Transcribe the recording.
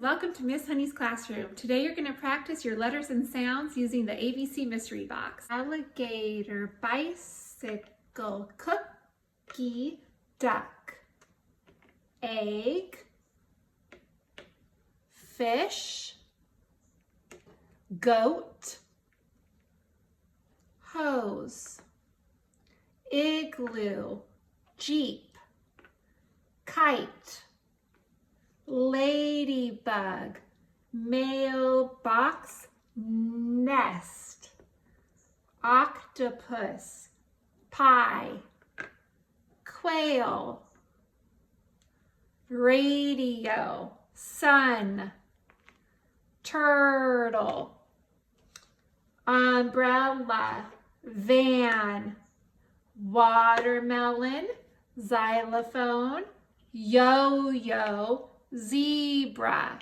Welcome to Miss Honey's classroom. Today you're going to practice your letters and sounds using the ABC Mystery Box. Alligator, bicycle, cookie, duck, egg, fish, goat, hose, igloo, jeep, kite, ladybug, mailbox, nest, octopus, pie, quail, radio, sun, turtle, umbrella, van, watermelon, xylophone, yo-yo, zebra.